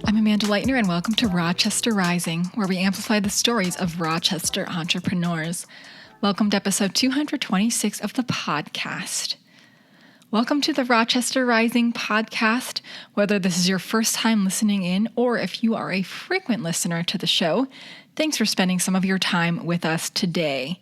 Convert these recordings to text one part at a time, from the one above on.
I'm Amanda Leitner, and welcome to Rochester Rising, where we amplify the stories of Rochester entrepreneurs. Welcome to episode 226 of the podcast. Welcome to the Rochester Rising podcast. Whether this is your first time listening in or if you are a frequent listener to the show, thanks for spending some of your time with us today.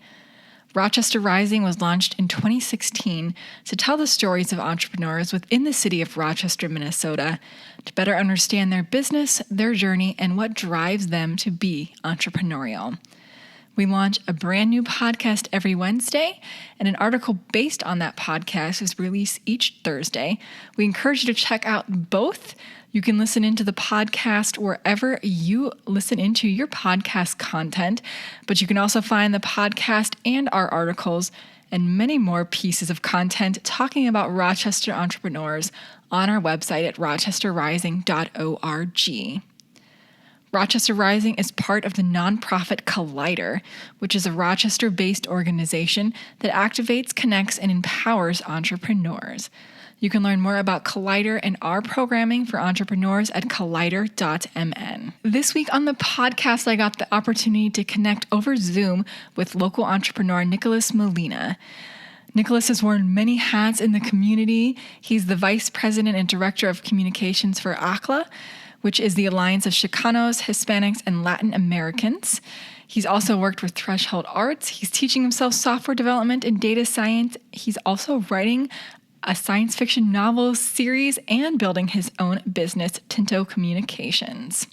Rochester Rising was launched in 2016 to tell the stories of entrepreneurs within the city of Rochester, Minnesota, to better understand their business, their journey, and what drives them to be entrepreneurial. We launch a brand new podcast every Wednesday, and an article based on that podcast is released each Thursday. We encourage you to check out both. You can listen into the podcast wherever you listen into your podcast content, but you can also find the podcast and our articles and many more pieces of content talking about Rochester entrepreneurs on our website at rochesterrising.org. Rochester Rising is part of the nonprofit Collider, which is a Rochester-based organization that activates, connects, and empowers entrepreneurs. You can learn more about Collider and our programming for entrepreneurs at collider.mn. This week on the podcast, I got the opportunity to connect over Zoom with local entrepreneur Nicholas Molina. Nicholas has worn many hats in the community. He's the Vice President and Director of Communications for ACHLA, which is the Alliance of Chicanos, Hispanics, and Latin Americans. He's also worked with Threshold Arts. He's teaching himself software development and data science. He's also writing a science fiction novel series and building his own business, Tînto Communications.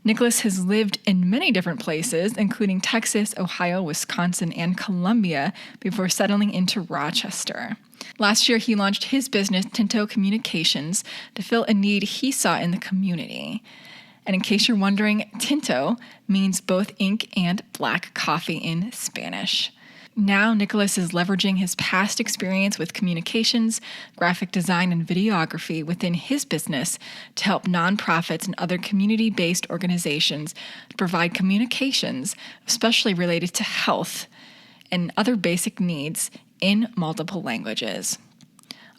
Nicholas has lived in many different places, including Texas, Ohio, Wisconsin, and Columbia, before settling into Rochester. Last year, he launched his business, Tînto Communications, to fill a need he saw in the community. And in case you're wondering, Tînto means both ink and black coffee in Spanish. Now, Nicholas is leveraging his past experience with communications, graphic design, and videography within his business to help nonprofits and other community-based organizations to provide communications, especially related to health and other basic needs, in multiple languages.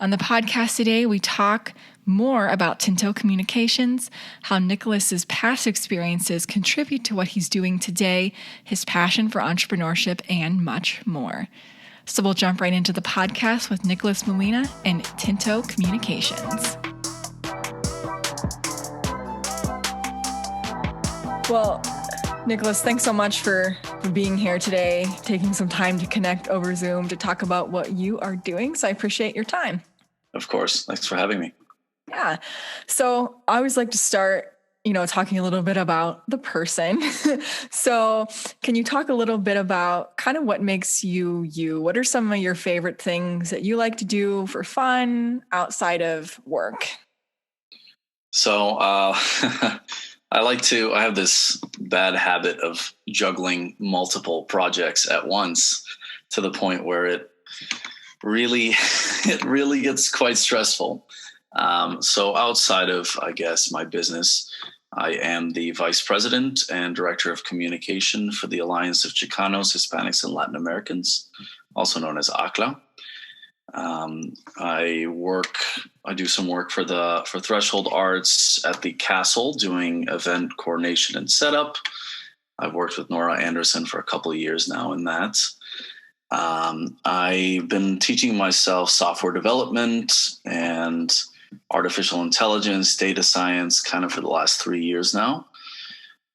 On the podcast today, we talk more about Tînto Communications, how Nicholas's past experiences contribute to what he's doing today, his passion for entrepreneurship, and much more. So we'll jump right into the podcast with Nicholas Molina and Tînto Communications. Well, Nicholas, thanks so much for being here today, taking some time to connect over Zoom to talk about what you are doing. So I appreciate your time. Of course. Thanks for having me. Yeah. So I always like to start, talking a little bit about the person. So can you talk a little bit about kind of what makes you you? What are some of your favorite things that you like to do for fun outside of work? So I have this bad habit of juggling multiple projects at once to the point where it really gets quite stressful. So outside of, I guess, my business, I am the Vice President and Director of Communication for the Alliance of Chicanos, Hispanics, and Latin Americans, also known as ACHLA. I do some work for Threshold Arts at the Castle, doing event coordination and setup. I've worked with Nora Anderson for a couple of years now in that. I've been teaching myself software development and artificial intelligence, data science, kind of for the last 3 years now.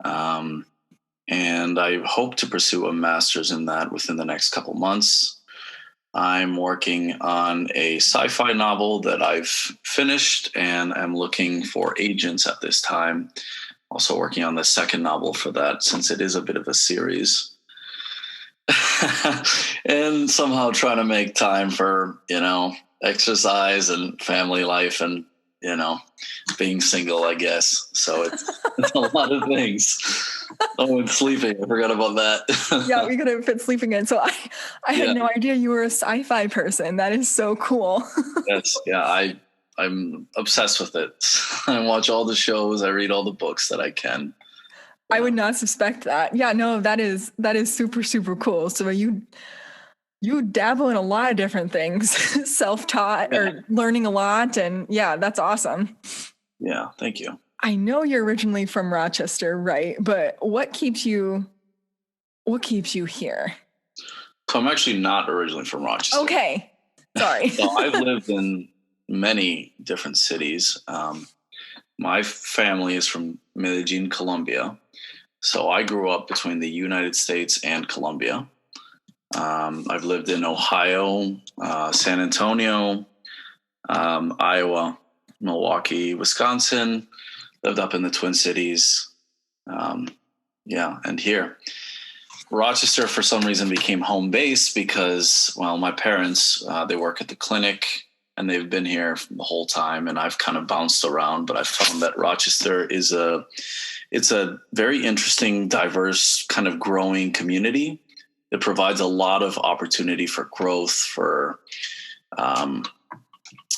And I hope to pursue a master's in that within the next couple months. I'm working on a sci-fi novel that I've finished, and I'm looking for agents at this time. Also working on the second novel for that, since it is a bit of a series. And somehow trying to make time for, exercise and family life and, being single, I guess. So it's a lot of things. Oh, and sleeping. I forgot about that. Yeah, we gotta fit sleeping in. So I had no idea you were a sci-fi person. That is so cool. Yes. Yeah. I'm obsessed with it. I watch all the shows. I read all the books that I can. I would not suspect that. Yeah, no, that is super, super cool. So you dabble in a lot of different things, self-taught or learning a lot. And yeah, that's awesome. Yeah. Thank you. I know you're originally from Rochester, right? But what keeps you here? So I'm actually not originally from Rochester. Okay. Sorry. So I've lived in many different cities. My family is from Medellin, Colombia. So I grew up between the United States and Colombia. I've lived in Ohio, San Antonio, Iowa, Milwaukee, Wisconsin, lived up in the Twin Cities. And here. Rochester, for some reason, became home base because, well, my parents, they work at the clinic and they've been here the whole time, and I've kind of bounced around, but I found that Rochester it's a very interesting, diverse, kind of growing community. It provides a lot of opportunity for growth for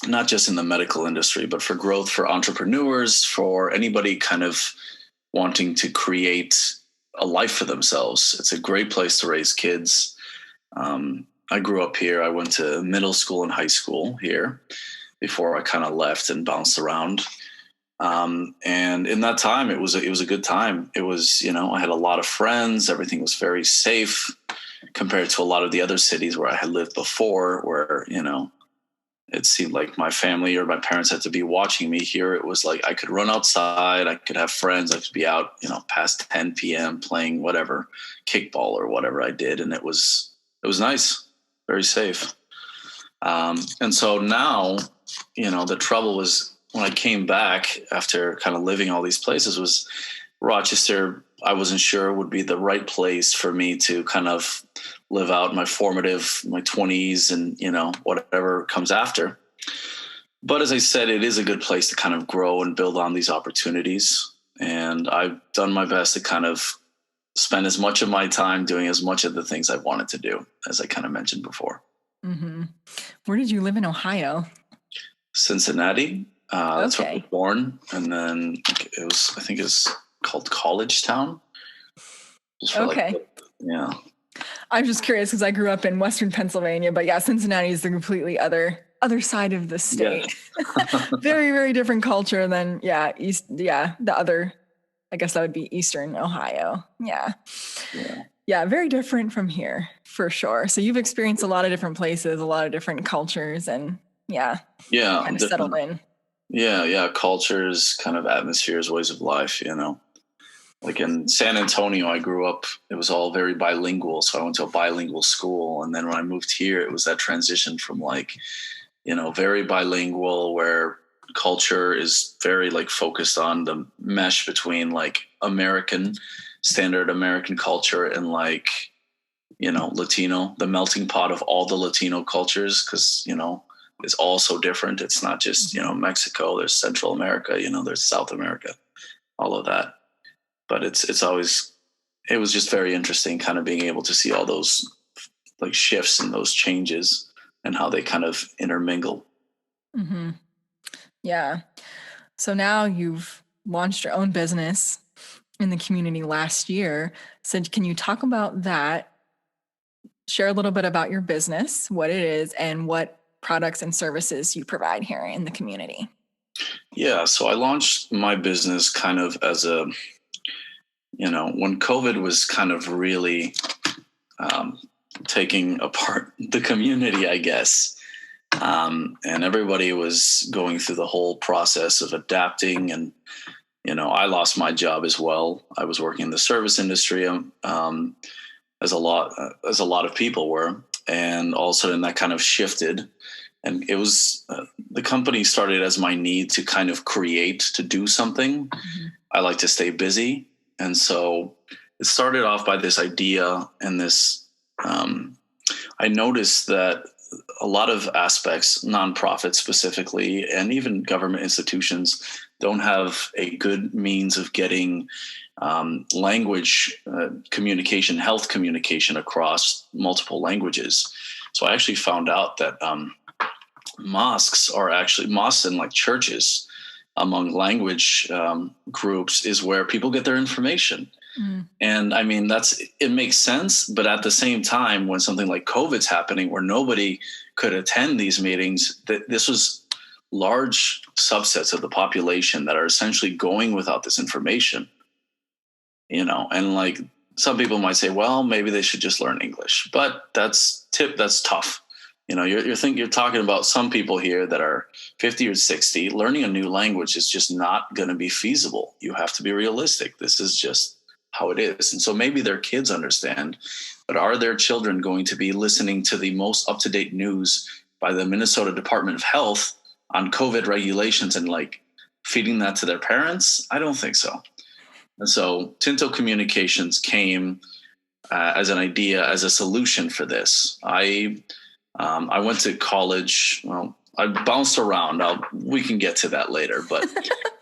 not just in the medical industry, but for growth for entrepreneurs, for anybody kind of wanting to create a life for themselves. It's a great place to raise kids. I grew up here. I went to middle school and high school here before I kind of left and bounced around. And in that time, it was a good time. It was, I had a lot of friends. Everything was very safe compared to a lot of the other cities where I had lived before, where, it seemed like my family or my parents had to be watching me. Here it was like I could run outside, I could have friends, I could be out, past 10 p.m. playing whatever, kickball or whatever I did. And it was nice, very safe. And so now, the trouble was when I came back after kind of living all these places was Rochester, I wasn't sure would be the right place for me to kind of live out my 20s and, whatever comes after. But as I said, it is a good place to kind of grow and build on these opportunities. And I've done my best to kind of spend as much of my time doing as much of the things I wanted to do, as I kind of mentioned before. Mm-hmm. Where did you live in Ohio? Cincinnati. That's where I was born. And then I think it was called College Town. Yeah. I'm just curious because I grew up in Western Pennsylvania, but yeah, Cincinnati is the completely other side of the state. Yeah. Very, very different culture than the other. I guess that would be Eastern Ohio. Yeah, very different from here for sure. So you've experienced a lot of different places, a lot of different cultures, and kind of settled in. Yeah, cultures, kind of atmospheres, ways of life. Like in San Antonio, I grew up, it was all very bilingual. So I went to a bilingual school. And then when I moved here, it was that transition from very bilingual, where culture is very focused on the mesh between standard American culture and Latino, the melting pot of all the Latino cultures. Cause, it's all so different. It's not just, Mexico, there's Central America, there's South America, all of that. But it was just very interesting kind of being able to see all those shifts and those changes and how they kind of intermingle. Mm-hmm. Yeah. So now you've launched your own business in the community last year. So can you talk about that? Share a little bit about your business, what it is, and what products and services you provide here in the community. Yeah. So I launched my business kind of as when COVID was kind of really taking apart the community, I guess. And everybody was going through the whole process of adapting. And, I lost my job as well. I was working in the service industry as a lot of people were. And all of a sudden that kind of shifted. And it was the company started as my need to kind of create, to do something. Mm-hmm. I like to stay busy. And so it started off by this idea and this, I noticed that a lot of aspects, nonprofits specifically, and even government institutions don't have a good means of getting language communication, health communication across multiple languages. So I actually found out that mosques and churches among language groups is where people get their information. Mm. And I mean, it makes sense. But at the same time, when something like COVID's happening where nobody could attend these meetings, this was large subsets of the population that are essentially going without this information, and like some people might say, well, maybe they should just learn English, but that's tough. You're talking about some people here that are 50 or 60. Learning a new language is just not going to be feasible. You have to be realistic. This is just how it is. And so maybe their kids understand, but are their children going to be listening to the most up-to-date news by the Minnesota Department of Health on COVID regulations and like feeding that to their parents? I don't think so. And so Tînto Communications came as an idea, as a solution for this. I went to college. Well, I bounced around. We can get to that later. But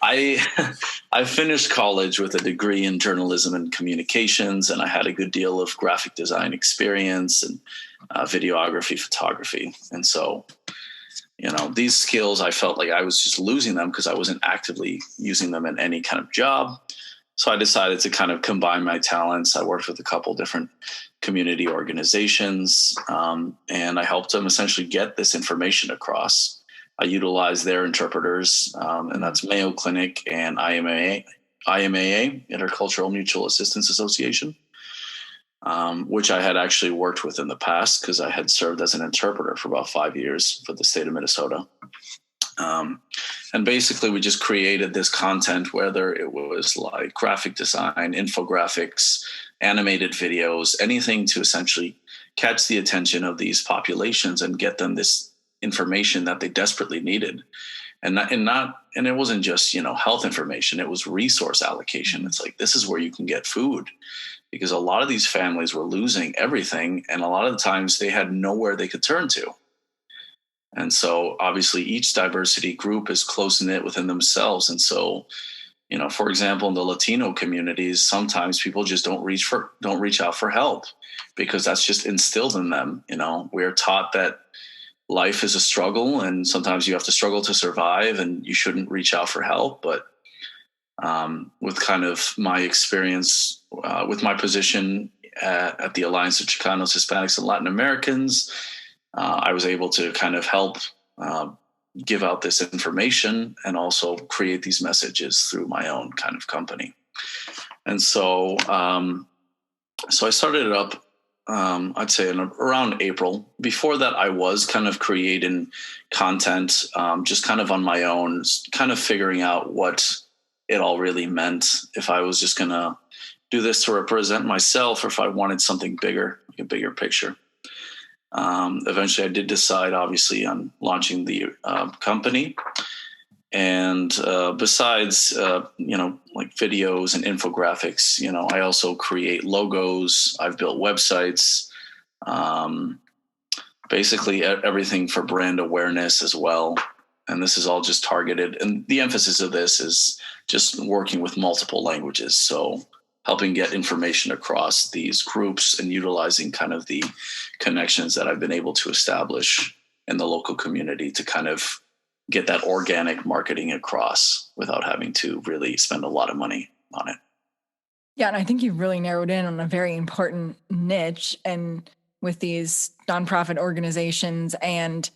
I finished college with a degree in journalism and communications, and I had a good deal of graphic design experience and videography, photography. And so, these skills, I felt like I was just losing them because I wasn't actively using them in any kind of job. So I decided to kind of combine my talents. I worked with a couple different community organizations, and I helped them essentially get this information across. I utilized their interpreters, and that's Mayo Clinic and IMAA, Intercultural Mutual Assistance Association, which I had actually worked with in the past because I had served as an interpreter for about 5 years for the state of Minnesota. And basically we just created this content, whether it was like graphic design, infographics, animated videos, anything to essentially catch the attention of these populations and get them this information that they desperately needed. And it wasn't just, health information. It was resource allocation. It's like, this is where you can get food, because a lot of these families were losing everything. And a lot of the times they had nowhere they could turn to. And so obviously each diversity group is close knit within themselves. And so, for example, in the Latino communities, sometimes people just don't reach out for help because that's just instilled in them. We're taught that life is a struggle and sometimes you have to struggle to survive and you shouldn't reach out for help. But with kind of my experience with my position at the Alliance of Chicanos, Hispanics, and Latin Americans, I was able to kind of help give out this information and also create these messages through my own kind of company. And so, so I started it up, I'd say around April. Before that, I was kind of creating content, just kind of on my own, kind of figuring out what it all really meant, if I was just going to do this to represent myself or if I wanted something bigger, like a bigger picture. Eventually I did decide obviously on launching the company, and besides like videos and infographics, I also create logos. I've built websites, basically everything for brand awareness as well. And this is all just targeted, and the emphasis of this is just working with multiple languages, so helping get information across these groups and utilizing kind of the connections that I've been able to establish in the local community to kind of get that organic marketing across without having to really spend a lot of money on it. Yeah, and I think you've really narrowed in on a very important niche, and with these nonprofit organizations and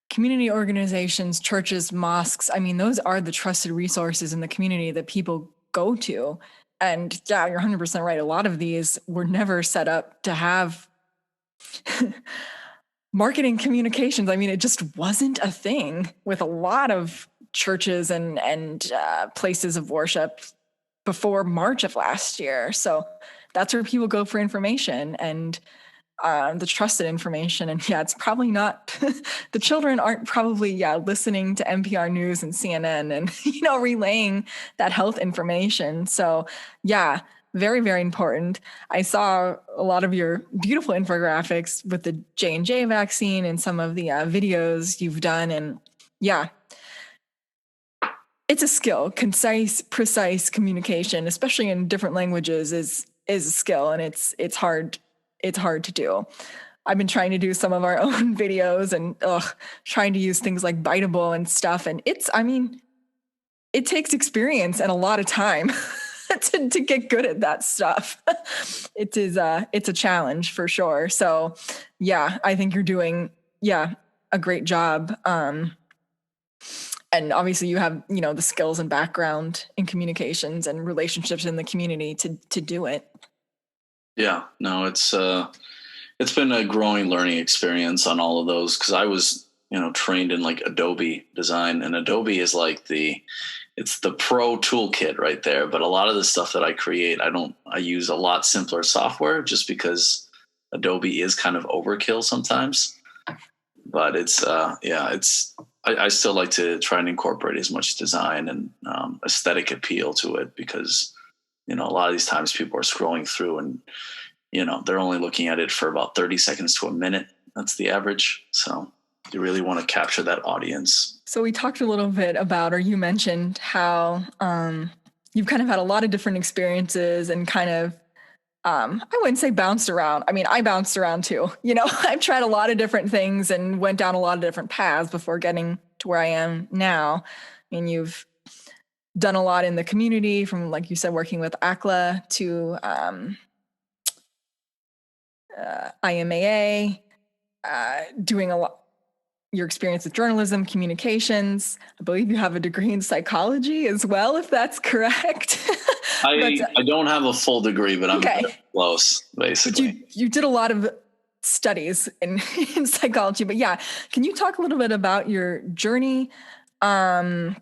community organizations, churches, mosques, I mean, those are the trusted resources in the community that people go to. And yeah, you're 100% right. A lot of these were never set up to have marketing communications. I mean, it just wasn't a thing with a lot of churches and places of worship before March of last year. So that's where people go for information and the trusted information. And yeah, it's probably not, the children aren't probably, listening to NPR News and CNN and, relaying that health information. So yeah, very, very important. I saw a lot of your beautiful infographics with the J&J vaccine and some of the videos you've done. And yeah, it's a skill. Concise, precise communication, especially in different languages, is a skill, and it's hard. It's hard to do. I've been trying to do some of our own videos and trying to use things like Biteable and stuff. And it takes experience and a lot of time to get good at that stuff. It's a challenge for sure. So yeah, I think you're doing, a great job. And obviously you have, the skills and background in communications and relationships in the community to do it. Yeah, no, it's been a growing learning experience on all of those, because I was, trained in like Adobe design, and Adobe is like it's the pro toolkit right there. But a lot of the stuff that I create, I use a lot simpler software, just because Adobe is kind of overkill sometimes. But I still like to try and incorporate as much design and aesthetic appeal to it, because, a lot of these times people are scrolling through and, they're only looking at it for about 30 seconds to a minute. That's the average. So you really want to capture that audience. So we talked a little bit about, or you mentioned how you've kind of had a lot of different experiences and kind of, I wouldn't say bounced around. I mean, I bounced around too. I've tried a lot of different things and went down a lot of different paths before getting to where I am now. I mean, you've done a lot in the community, from, like you said, working with ACHLA to IMAA, doing a lot. Your experience with journalism, communications. I believe you have a degree in psychology as well, if that's correct. I don't have a full degree, but I'm okay. Close, basically. But you did a lot of studies in psychology. But yeah, can you talk a little bit about your journey, how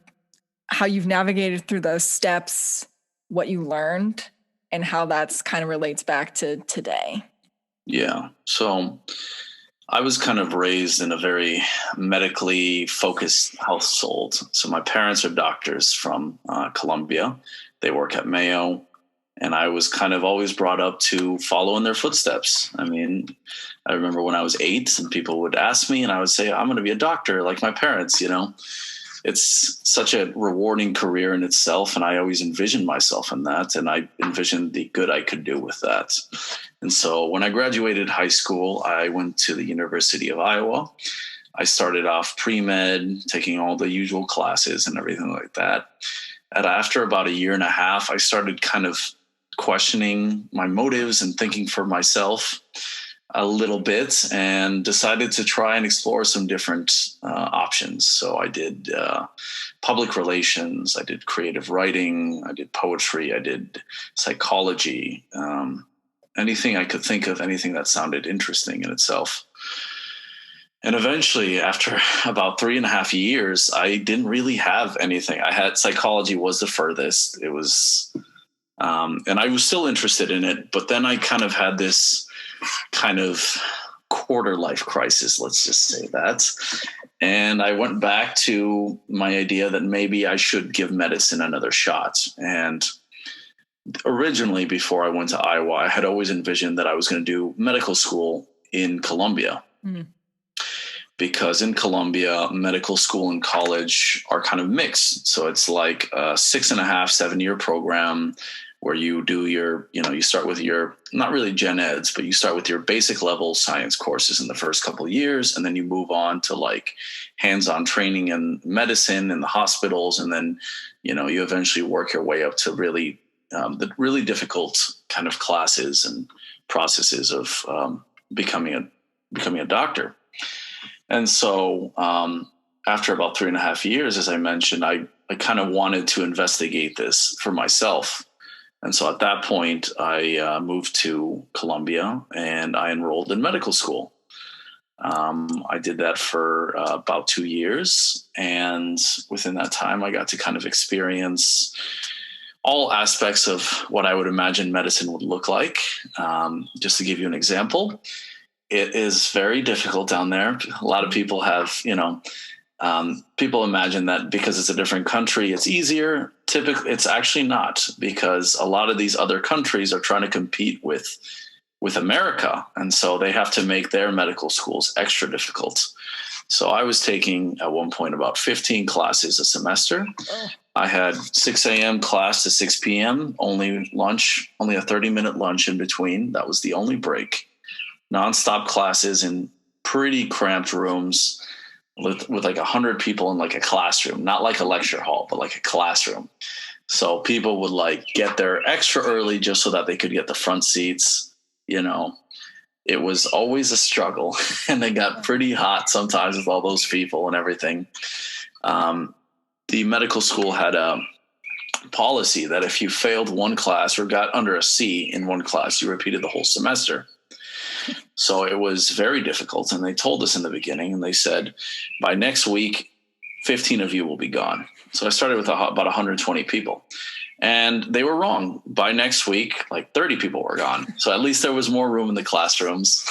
you've navigated through those steps, what you learned, and how that's kind of relates back to today? Yeah. So I was kind of raised in a very medically focused household. So my parents are doctors from Columbia. They work at Mayo. And I was kind of always brought up to follow in their footsteps. I mean, I remember when I was 8 and people would ask me and I would say, I'm going to be a doctor like my parents, It's such a rewarding career in itself. And I always envisioned myself in that. And I envisioned the good I could do with that. And so when I graduated high school, I went to the University of Iowa. I started off pre-med, taking all the usual classes and everything like that. And after about a year and a half, I started kind of questioning my motives and thinking for myself a little bit, and decided to try and explore some different options. So I did public relations, I did creative writing, I did poetry, I did psychology, anything I could think of, anything that sounded interesting in itself. And eventually, after about 3.5 years, I didn't really have anything. I had psychology was the furthest. It was, and I was still interested in it. But then I kind of had this kind of quarter life crisis, let's just say that. And I went back to my idea that maybe I should give medicine another shot. And originally, before I went to Iowa, I had always envisioned that I was going to do medical school in Columbia. Mm-hmm. Because in Columbia, medical school and college are kind of mixed. So it's like a 6.5, 7-year program where you do you start with your, not really gen eds, but you start with your basic level science courses in the first couple of years. And then you move on to like hands-on training in medicine in the hospitals. And then, you eventually work your way up to really, the really difficult kind of classes and processes of becoming a doctor. And so after about 3.5 years, as I mentioned, I kind of wanted to investigate this for myself. And so at that point, I moved to Columbia and I enrolled in medical school. I did that for about 2 years. And within that time, I got to kind of experience all aspects of what I would imagine medicine would look like. Just to give you an example, it is very difficult down there. A lot of people have, people imagine that because it's a different country, it's easier. Typically, it's actually not, because a lot of these other countries are trying to compete with America. And so they have to make their medical schools extra difficult. So I was taking at one point about 15 classes a semester. Oh. I had 6 a.m. class to 6 p.m., only a 30-minute lunch in between. That was the only break. Nonstop classes in pretty cramped rooms with like 100 people in like a classroom, not like a lecture hall, but like a classroom. So people would like get there extra early just so that they could get the front seats. It was always a struggle, and they got pretty hot sometimes with all those people and everything. the medical school had a policy that if you failed one class or got under a C in one class, you repeated the whole semester. So it was very difficult. And they told us in the beginning, and they said, by next week, 15 of you will be gone. So I started with about 120 people. And they were wrong. By next week, like 30 people were gone. So at least there was more room in the classrooms.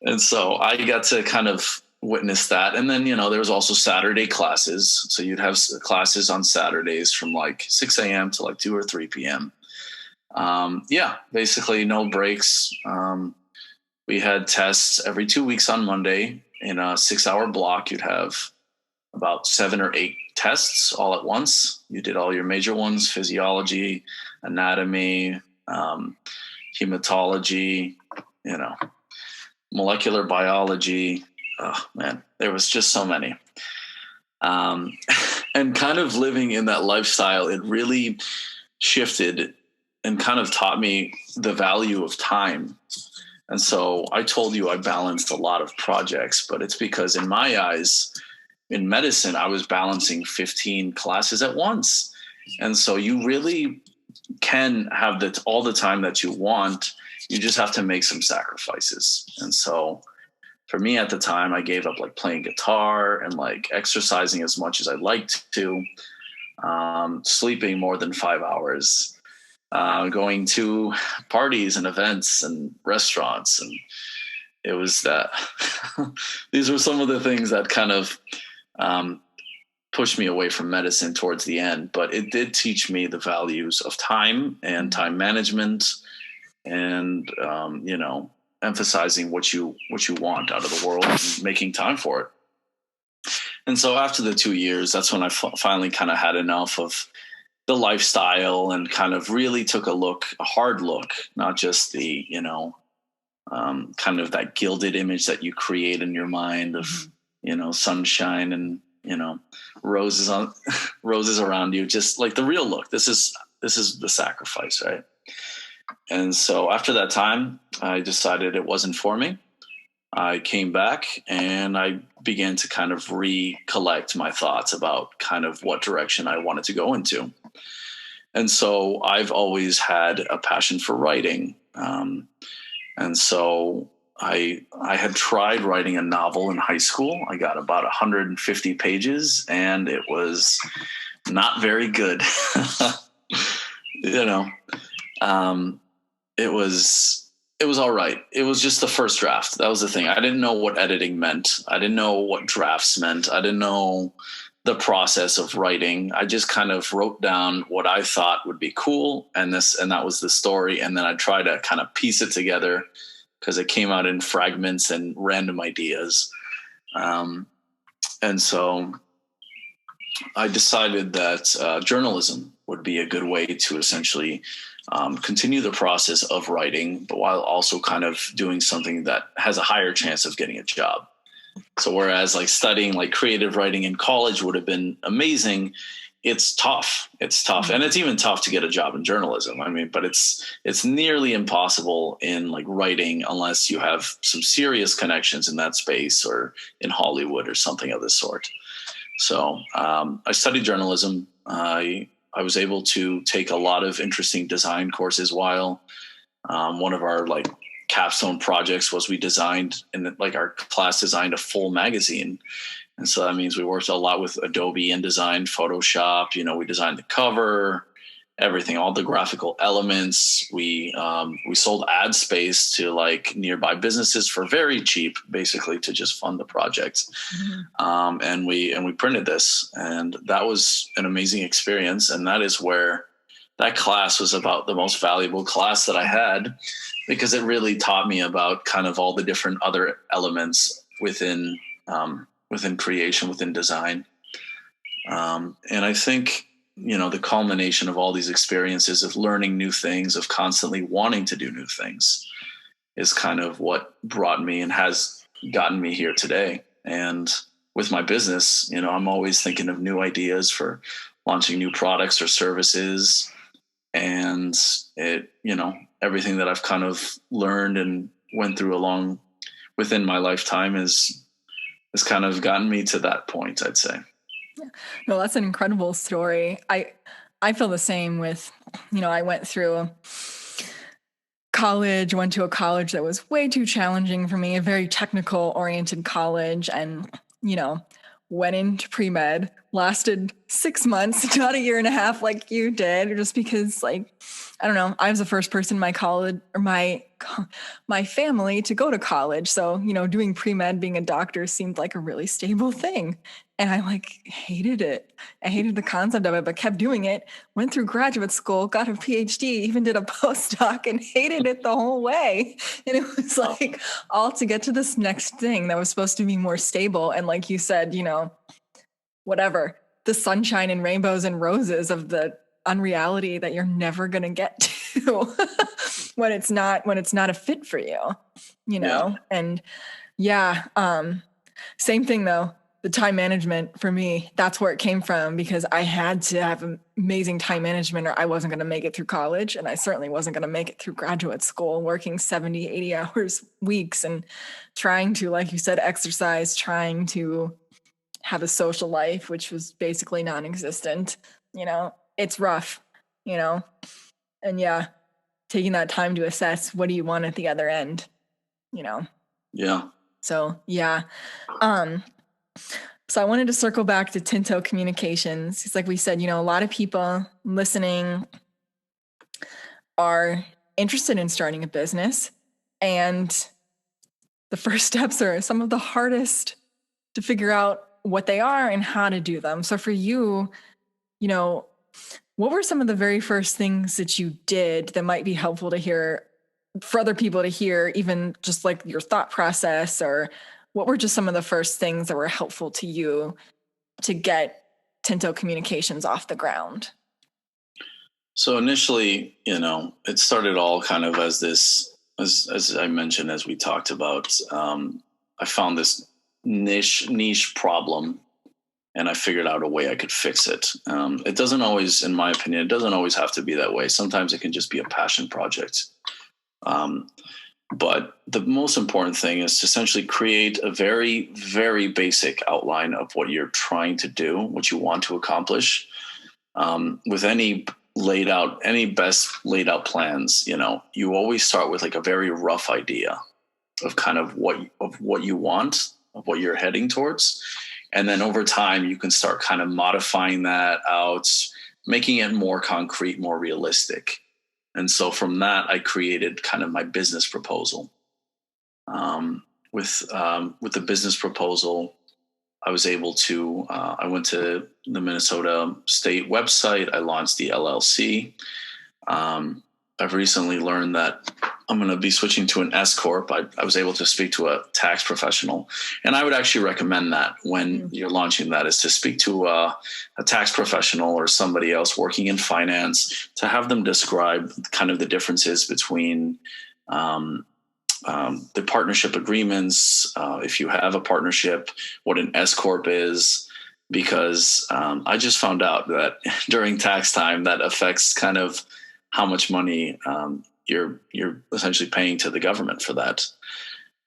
And so I got to kind of witness that. And then, there was also Saturday classes. So you'd have classes on Saturdays from like 6 a.m. to like 2 or 3 p.m. Basically no breaks. We had tests every 2 weeks on Monday in a 6-hour block. You'd have about 7 or 8 tests all at once. You did all your major ones: physiology, anatomy, hematology, molecular biology. Oh man, there was just so many. And kind of living in that lifestyle, it really shifted and kind of taught me the value of time. And so I told you I balanced a lot of projects, but it's because in my eyes, in medicine, I was balancing 15 classes at once. And so you really can have all the time that you want. You just have to make some sacrifices. And so for me at the time, I gave up like playing guitar and like exercising as much as I liked to, sleeping more than 5 hours, going to parties and events and restaurants. And it was that these were some of the things that kind of pushed me away from medicine towards the end, but it did teach me the values of time and time management and, emphasizing what you want out of the world and making time for it. And so after the 2 years, that's when I finally kind of had enough of the lifestyle and kind of really took a hard look, not just the, kind of that gilded image that you create in your mind of, sunshine and, roses around you, just like the real look. This is the sacrifice, right? And so after that time, I decided it wasn't for me. I came back and I began to kind of recollect my thoughts about kind of what direction I wanted to go into. And so I've always had a passion for writing. And so I had tried writing a novel in high school. I got about 150 pages and it was not very good. It was all right. It was just the first draft. That was the thing. I didn't know what editing meant. I didn't know what drafts meant. I didn't know the process of writing. I just kind of wrote down what I thought would be cool. And that was the story. And then I tried to kind of piece it together because it came out in fragments and random ideas. And so I decided that journalism would be a good way to essentially continue the process of writing, but while also kind of doing something that has a higher chance of getting a job. So whereas like studying like creative writing in college would have been amazing, it's tough. It's tough. And it's even tough to get a job in journalism. I mean, but it's nearly impossible in like writing unless you have some serious connections in that space or in Hollywood or something of this sort. So I studied journalism. I was able to take a lot of interesting design courses while one of our like capstone projects was we designed our class designed a full magazine. And so that means we worked a lot with Adobe InDesign, Photoshop, we designed the cover, everything, all the graphical elements. We sold ad space to like nearby businesses for very cheap, basically to just fund the project. Mm-hmm. And we printed this, and that was an amazing experience. And that is where that class was about the most valuable class that I had, because it really taught me about kind of all the different other elements within creation, within design. And I think, the culmination of all these experiences of learning new things, of constantly wanting to do new things, is kind of what brought me and has gotten me here today. And with my business, I'm always thinking of new ideas for launching new products or services. And it, everything that I've kind of learned and went through within my lifetime is has kind of gotten me to that point, I'd say. No, that's an incredible story. I feel the same with, I went through college, went to a college that was way too challenging for me, a very technical oriented college, and, went into pre-med, lasted 6 months, not a year and a half like you did, just because, like, I don't know, I was the first person in my college or my family to go to college. So, doing pre-med, being a doctor seemed like a really stable thing. And I hated it. I hated the concept of it, but kept doing it, went through graduate school, got a PhD, even did a postdoc, and hated it the whole way. And it was like all to get to this next thing that was supposed to be more stable. And like you said, whatever, the sunshine and rainbows and roses of the unreality that you're never going to get to when it's not a fit for you, Yeah. And same thing though. The time management for me, that's where it came from, because I had to have amazing time management or I wasn't going to make it through college. And I certainly wasn't going to make it through graduate school, working 70, 80 hours weeks and trying to, like you said, exercise, trying to have a social life, which was basically non-existent. It's rough, and taking that time to assess what do you want at the other end, Yeah. So, so I wanted to circle back to Tînto Communications. It's like we said, a lot of people listening are interested in starting a business, and the first steps are some of the hardest to figure out what they are and how to do them. So for you, what were some of the very first things that you did that might be helpful to hear for other people to hear, even just like your thought process, or what were just some of the first things that were helpful to you to get Tînto Communications off the ground? So initially, it started all kind of as this, as I mentioned, as we talked about, I found this niche problem and I figured out a way I could fix it. It doesn't always, in my opinion, it doesn't always have to be that way. Sometimes it can just be a passion project. But the most important thing is to essentially create a very, very basic outline of what you're trying to do, what you want to accomplish. With any best laid out plans, you always start with like a very rough idea of kind of what you want, of what you're heading towards. And then over time, you can start kind of modifying that out, making it more concrete, more realistic. And so from that, I created kind of my business proposal. With the business proposal, I was able to, I went to the Minnesota State website. I launched the LLC. I've recently learned that I'm going to be switching to an S Corp. I was able to speak to a tax professional, and I would actually recommend that when you're launching that is to speak to a tax professional or somebody else working in finance to have them describe kind of the differences between the partnership agreements, if you have a partnership, what an S Corp is, because I just found out that during tax time that affects kind of how much money you're essentially paying to the government for that.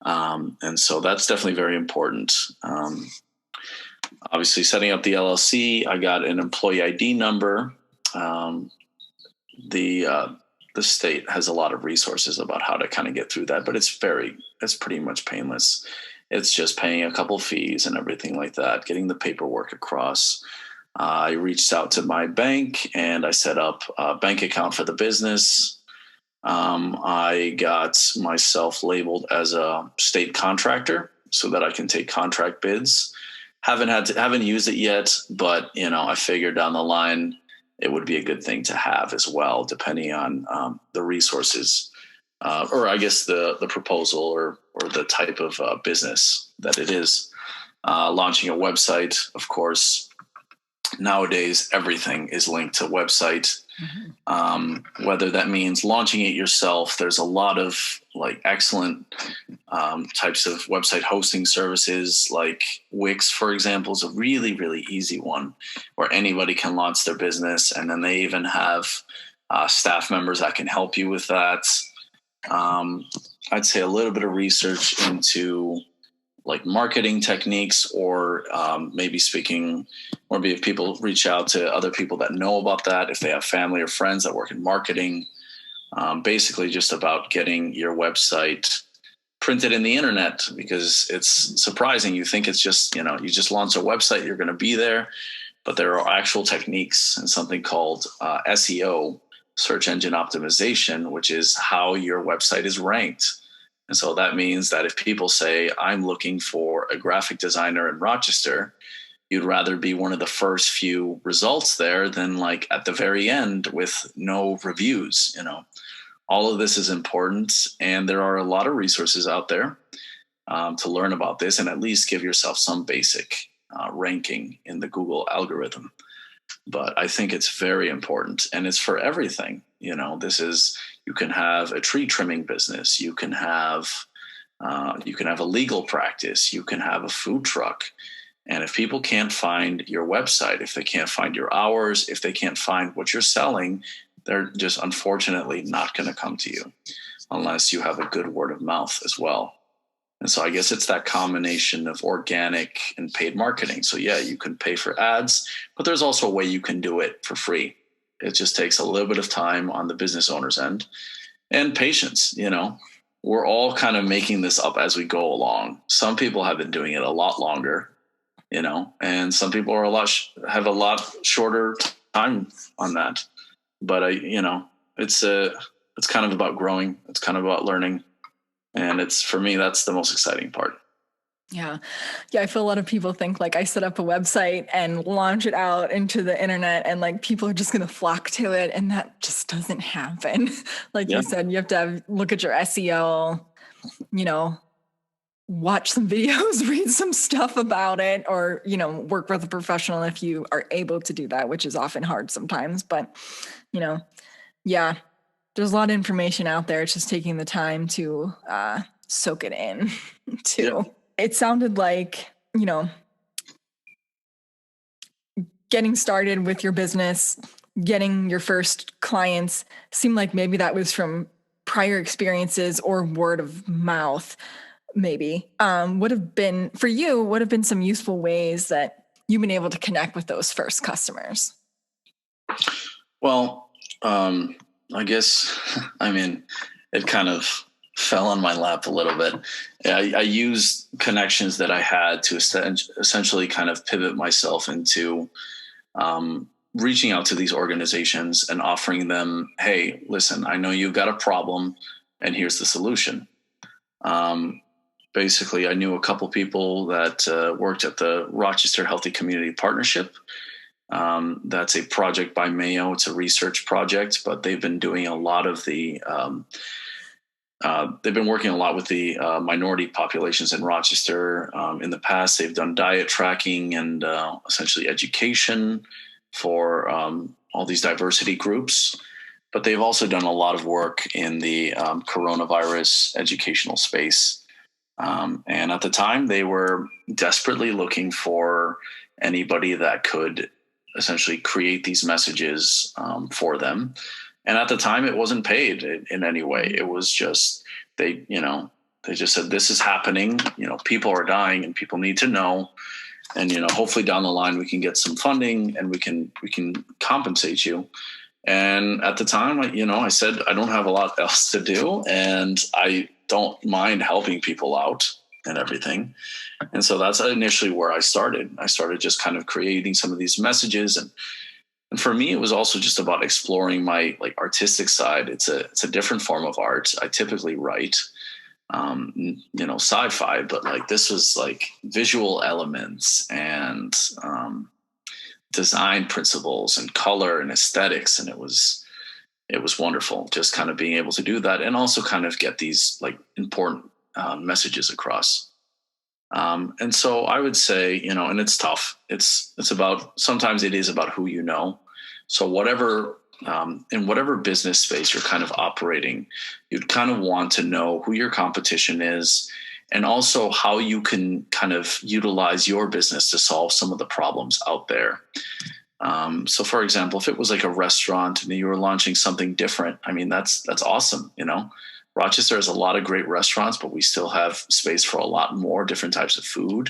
And so that's definitely very important. Obviously, setting up the LLC, I got an employee ID number. The state has a lot of resources about how to kind of get through that, but it's pretty much painless. It's just paying a couple fees and everything like that, getting the paperwork across. I reached out to my bank and I set up a bank account for the business. I got myself labeled as a state contractor so that I can take contract bids. Haven't used it yet, but I figured down the line it would be a good thing to have as well, depending on the resources, or I guess the proposal or the type of business that it is. Launching a website, of course. Nowadays, everything is linked to website. Whether that means launching it yourself, there's a lot of excellent types of website hosting services. Like Wix, for example, is a really, really easy one where anybody can launch their business. And then they even have staff members that can help you with that. I'd say a little bit of research into like marketing techniques, or maybe if people reach out to other people that know about that, if they have family or friends that work in marketing, basically just about getting your website printed in the internet, because it's surprising. You think it's just, you just launch a website, you're going to be there, but there are actual techniques and something called SEO, search engine optimization, which is how your website is ranked. And so that means that if people say, I'm looking for a graphic designer in Rochester, you'd rather be one of the first few results there than like at the very end with no reviews. All of this is important, and there are a lot of resources out there to learn about this and at least give yourself some basic ranking in the Google algorithm. But I think it's very important, and it's for everything. You can have a tree trimming business, you can have a legal practice, you can have a food truck. And if people can't find your website, if they can't find your hours, if they can't find what you're selling, they're just unfortunately not going to come to you unless you have a good word of mouth as well. And so I guess it's that combination of organic and paid marketing. So yeah, you can pay for ads, but there's also a way you can do it for free. It just takes a little bit of time on the business owner's end and patience. We're all kind of making this up as we go along. Some people have been doing it a lot longer, and some people are have a lot shorter time on that. But it's kind of about growing. It's kind of about learning. And for me, that's the most exciting part. Yeah. I feel a lot of people think like I set up a website and launch it out into the internet and like people are just going to flock to it. And that just doesn't happen. Like you said, you have to look at your SEO, watch some videos, read some stuff about it, or, work with a professional if you are able to do that, which is often hard sometimes. But, there's a lot of information out there. It's just taking the time to soak it in too. Yeah. It sounded like, getting started with your business, getting your first clients seemed like maybe that was from prior experiences or word of mouth, maybe. Would have been some useful ways that you've been able to connect with those first customers? Well, I guess, it kind of fell on my lap a little bit. I used connections that I had to essentially kind of pivot myself into reaching out to these organizations and offering them, hey, listen, I know you've got a problem and here's the solution. Basically, I knew a couple people that worked at the Rochester Healthy Community Partnership. That's a project by Mayo. It's a research project, but they've been doing a lot of the they've been working a lot with the minority populations in Rochester. In the past, they've done diet tracking and essentially education for all these diversity groups. But they've also done a lot of work in the coronavirus educational space. And at the time, they were desperately looking for anybody that could essentially create these messages for them. And at the time, it wasn't paid in any way. It was just, they just said, this is happening, people are dying and people need to know. And, hopefully down the line, we can get some funding and we can compensate you. And at the time, I said, I don't have a lot else to do and I don't mind helping people out and everything. And so that's initially where I started. I started just kind of creating some of these messages. And for me, it was also just about exploring my artistic side. It's a different form of art. I typically write, sci-fi, but this was visual elements and design principles and color and aesthetics. And it was wonderful just kind of being able to do that and also kind of get these important messages across. And so I would say, and it's tough. Sometimes it is about who you know. So in whatever business space you're kind of operating, you'd kind of want to know who your competition is and also how you can kind of utilize your business to solve some of the problems out there. So for example, if it was like a restaurant and you were launching something different, that's awesome. Rochester has a lot of great restaurants, but we still have space for a lot more different types of food.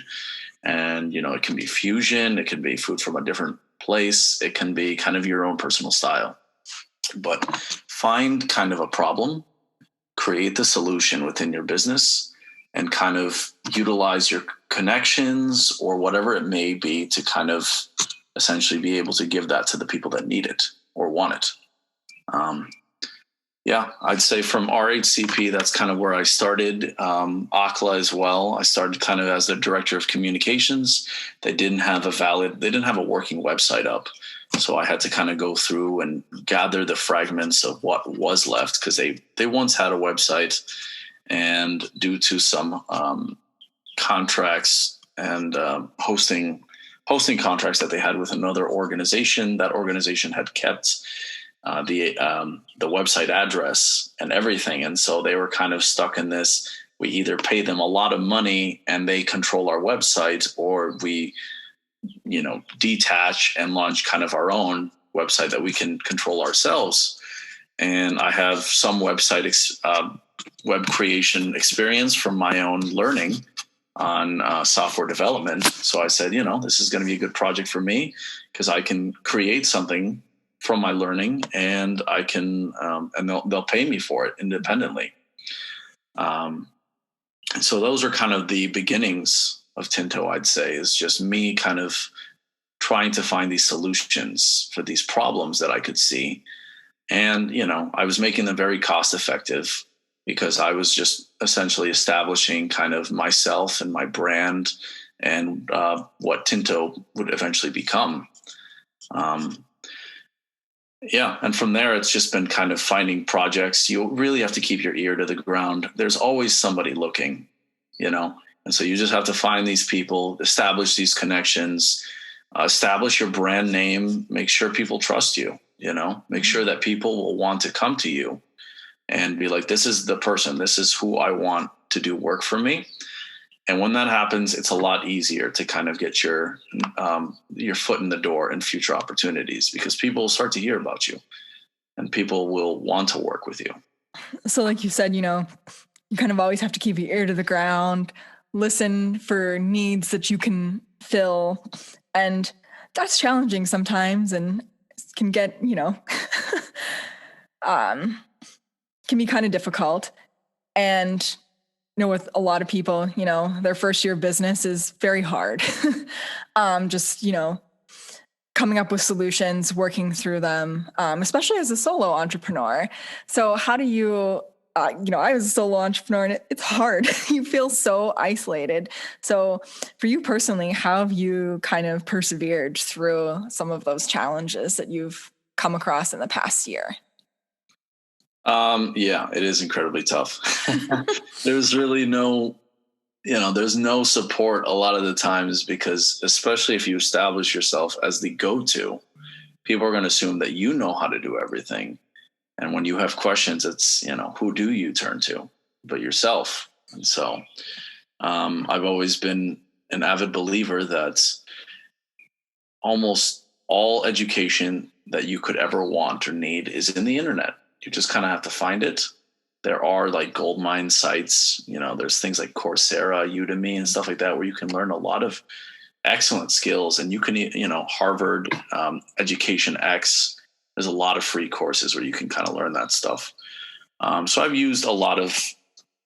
And, it can be fusion. It can be food from a different place. It can be kind of your own personal style. But find kind of a problem, create the solution within your business, and kind of utilize your connections or whatever it may be to kind of essentially be able to give that to the people that need it or want it. I'd say from RHCP, that's kind of where I started. ACHLA as well. I started kind of as the director of communications. They didn't have a working website up. So I had to kind of go through and gather the fragments of what was left, because they once had a website, and due to some contracts and hosting contracts that they had with another organization, that organization had kept the website address and everything. And so they were kind of stuck in this. We either pay them a lot of money and they control our website, or we, detach and launch kind of our own website that we can control ourselves. And I have some web creation experience from my own learning on software development. So I said, this is going to be a good project for me, because I can create something from my learning, and I can, and they'll pay me for it independently. So those are kind of the beginnings of Tînto, I'd say, is just me kind of trying to find these solutions for these problems that I could see. And, I was making them very cost effective, because I was just essentially establishing kind of myself and my brand and what Tînto would eventually become. And from there, it's just been kind of finding projects. You really have to keep your ear to the ground. There's always somebody looking, and so you just have to find these people, establish these connections, establish your brand name, make sure people trust you, make sure that people will want to come to you and be like, this is the person, this is who I want to do work for me. And when that happens, it's a lot easier to kind of get your foot in the door in future opportunities, because people will start to hear about you and people will want to work with you. So like you said, you kind of always have to keep your ear to the ground, listen for needs that you can fill. And that's challenging sometimes, and can get, can be kind of difficult. And with a lot of people, their first year of business is very hard. Just, coming up with solutions, working through them, especially as a solo entrepreneur. So how do you, I was a solo entrepreneur, and it's hard. You feel so isolated. So for you personally, how have you kind of persevered through some of those challenges that you've come across in the past year? It is incredibly tough. There's really there's no support a lot of the times, because especially if you establish yourself as the go-to, people are going to assume that you know how to do everything. And when you have questions, it's, who do you turn to but yourself? And so I've always been an avid believer that almost all education that you could ever want or need is in the internet. You just kind of have to find it. There are like goldmine sites, there's things like Coursera, Udemy, and stuff like that, where you can learn a lot of excellent skills. And you can, Harvard, Education X, there's a lot of free courses where you can kind of learn that stuff. So I've used a lot of,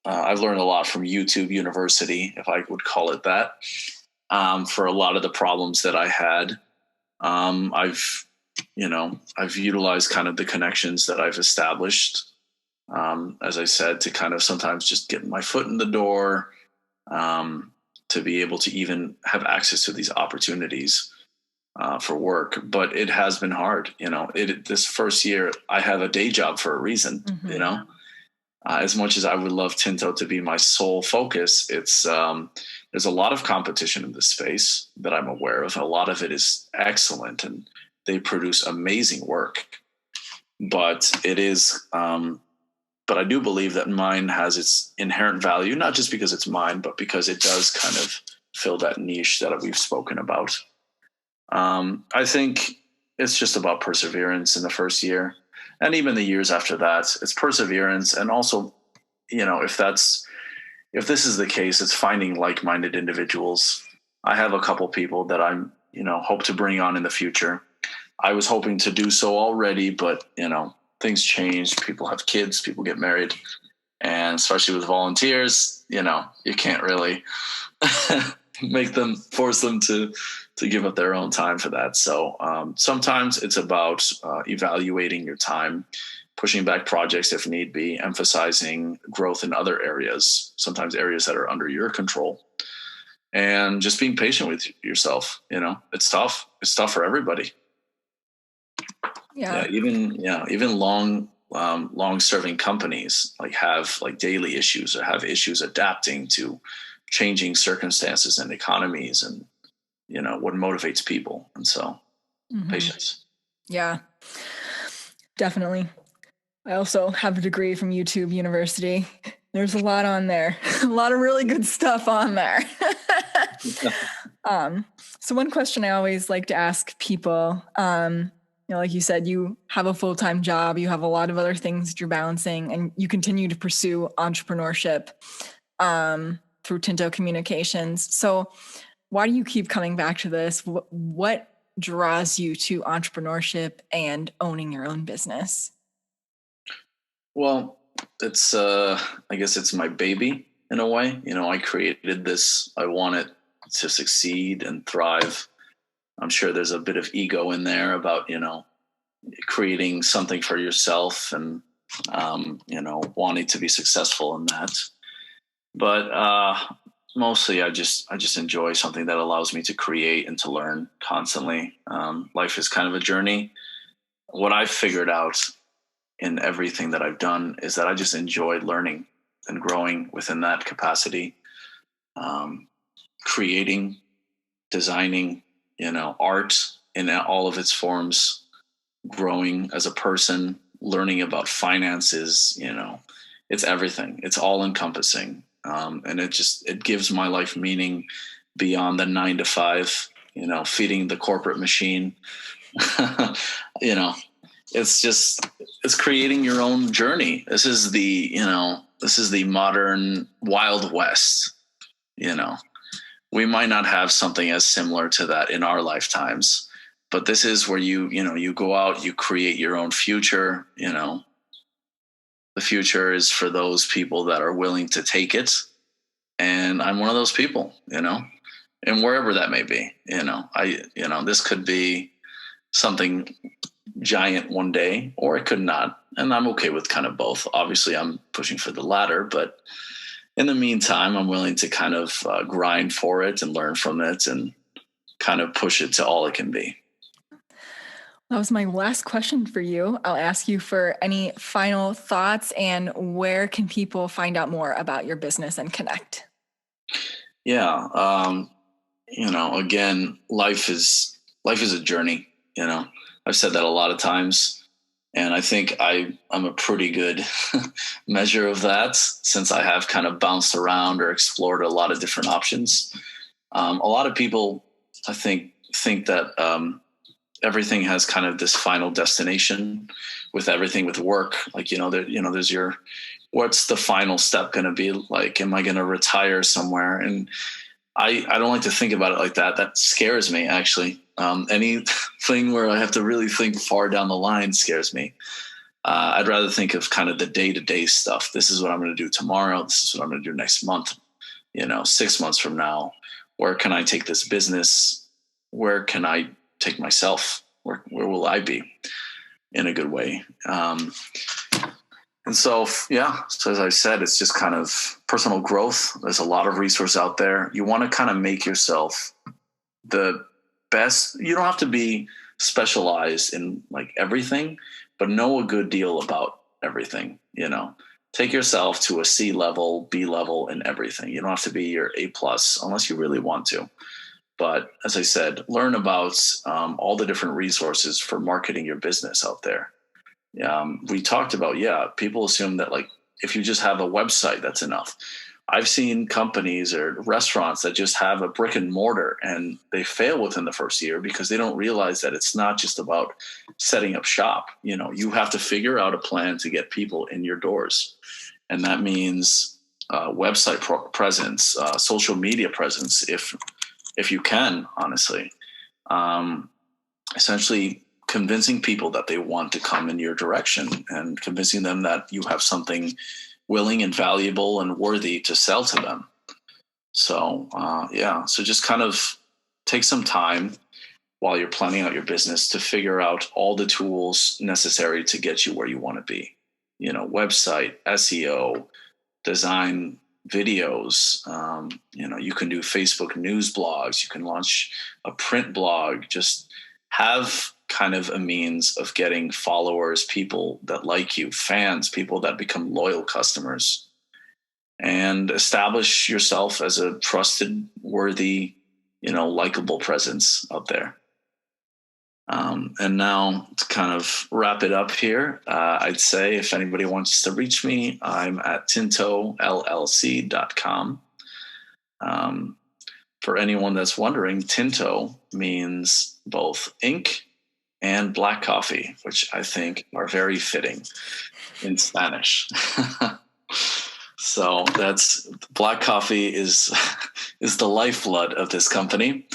I've learned a lot from YouTube University, if I would call it that, for a lot of the problems that I had. I've utilized kind of the connections that I've established, as I said, to kind of sometimes just get my foot in the door, to be able to even have access to these opportunities for work. But it has been hard. This first year, I have a day job for a reason. Mm-hmm. As much as I would love Tînto to be my sole focus, it's there's a lot of competition in this space that I'm aware of. A lot of it is excellent, and they produce amazing work. But it is, but I do believe that mine has its inherent value, not just because it's mine, but because it does kind of fill that niche that we've spoken about. I think it's just about perseverance in the first year, and even the years after that. It's perseverance, and also if this is the case, it's finding like-minded individuals. I have a couple people that I'm, hope to bring on in the future. I was hoping to do so already, but, things change. People have kids, people get married, and especially with volunteers, you can't really force them to give up their own time for that. So sometimes it's about evaluating your time, pushing back projects if need be, emphasizing growth in other areas, sometimes areas that are under your control, and just being patient with yourself. It's tough. It's tough for everybody. Yeah. Even long-serving companies have daily issues or have issues adapting to changing circumstances and economies, and what motivates people. And so patience. Yeah, definitely. I also have a degree from YouTube University. There's a lot on there, a lot of really good stuff on there. So one question I always like to ask people, like you said, you have a full-time job, you have a lot of other things that you're balancing, and you continue to pursue entrepreneurship through Tînto Communications. So why do you keep coming back to this? What draws you to entrepreneurship and owning your own business? Well, it's I guess it's my baby in a way. I created this. I want it to succeed and thrive. I'm sure there's a bit of ego in there about, creating something for yourself and, wanting to be successful in that. But mostly I just enjoy something that allows me to create and to learn constantly. Life is kind of a journey. What I've figured out in everything that I've done is that I just enjoy learning and growing within that capacity. Creating, designing, art in all of its forms, growing as a person, learning about finances, it's everything. It's all encompassing. And it gives my life meaning beyond the 9 to 5, feeding the corporate machine. It's creating your own journey. This is the modern Wild West. We might not have something as similar to that in our lifetimes, but this is where you go out, you create your own future. The future is for those people that are willing to take it. And I'm one of those people, and wherever that may be, this could be something giant one day, or it could not. And I'm okay with kind of both. Obviously I'm pushing for the latter, but in the meantime, I'm willing to kind of grind for it and learn from it and kind of push it to all it can be. That was my last question for you. I'll ask you for any final thoughts and where can people find out more about your business and connect? Yeah. Again, life is a journey. I've said that a lot of times. And I think I'm a pretty good measure of that, since I have kind of bounced around or explored a lot of different options. A lot of people, I think that everything has kind of this final destination with everything, with work. There's what's the final step going to be like? Am I going to retire somewhere? And I don't like to think about it like that. That scares me, actually. Anything where I have to really think far down the line scares me. I'd rather think of kind of the day-to-day stuff. This is what I'm going to do tomorrow. This is what I'm going to do next month. 6 months from now, where can I take this business? Where can I take myself? Where will I be in a good way? And so as I said, it's just kind of personal growth. There's a lot of resource out there. You want to kind of make yourself the best. You don't have to be specialized in everything, but know a good deal about everything. Take yourself to a C level, B level in everything. You don't have to be your A+ unless you really want to. But as I said, learn about all the different resources for marketing your business out there. We talked about, people assume that if you just have a website, that's enough. I've seen companies or restaurants that just have a brick and mortar and they fail within the first year because they don't realize that it's not just about setting up shop. You have to figure out a plan to get people in your doors. And that means website presence, social media presence, if you can, honestly. Essentially convincing people that they want to come in your direction and convincing them that you have something willing and valuable and worthy to sell to them. So, so just kind of take some time while you're planning out your business to figure out all the tools necessary to get you where you want to be. Website, SEO, design videos. You can do Facebook news blogs. You can launch a print blog. Just have kind of a means of getting followers, people that like you, fans, people that become loyal customers, and establish yourself as a trusted, worthy, likable presence out there. And now to kind of wrap it up here, I'd say if anybody wants to reach me, I'm at tintollc.com. For anyone that's wondering, Tînto means both ink and black coffee, which I think are very fitting in Spanish. So that's black coffee is the lifeblood of this company,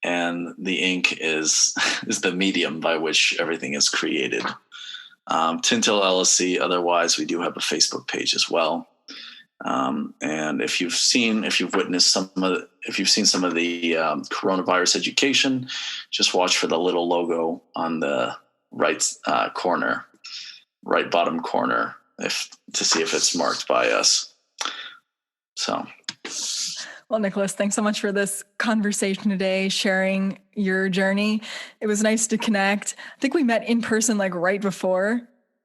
and the ink is the medium by which everything is created. Tînto LLC. Otherwise, we do have a Facebook page as well. And if you've seen some of the coronavirus education, just watch for the little logo on the right bottom corner, to see if it's marked by us. So. Well, Nicholas, thanks so much for this conversation today, sharing your journey. It was nice to connect. I think we met in person right before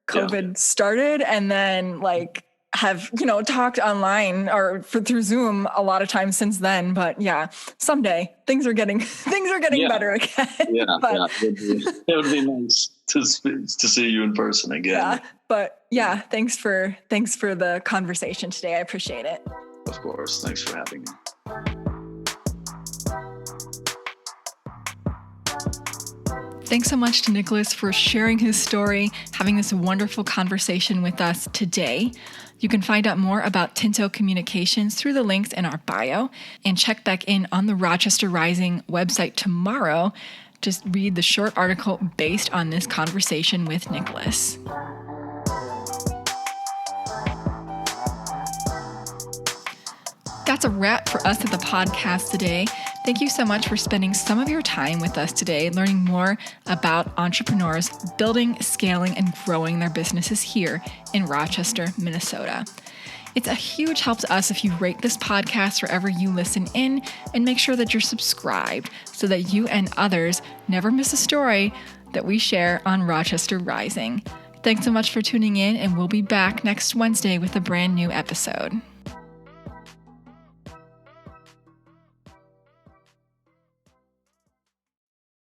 COVID started, and then have talked online or through Zoom a lot of times since then. But someday things are getting better again. It would be nice to see you in person again. Thanks for the conversation today. I appreciate it. Of course. Thanks for having me. Thanks so much to Nicholas for sharing his story, having this wonderful conversation with us today. You can find out more about Tînto Communications through the links in our bio, and check back in on the Rochester Rising website tomorrow. Just read the short article based on this conversation with Nicholas. That's a wrap for us at the podcast today. Thank you so much for spending some of your time with us today, learning more about entrepreneurs building, scaling, and growing their businesses here in Rochester, Minnesota. It's a huge help to us if you rate this podcast wherever you listen in, and make sure that you're subscribed so that you and others never miss a story that we share on Rochester Rising. Thanks so much for tuning in, and we'll be back next Wednesday with a brand new episode.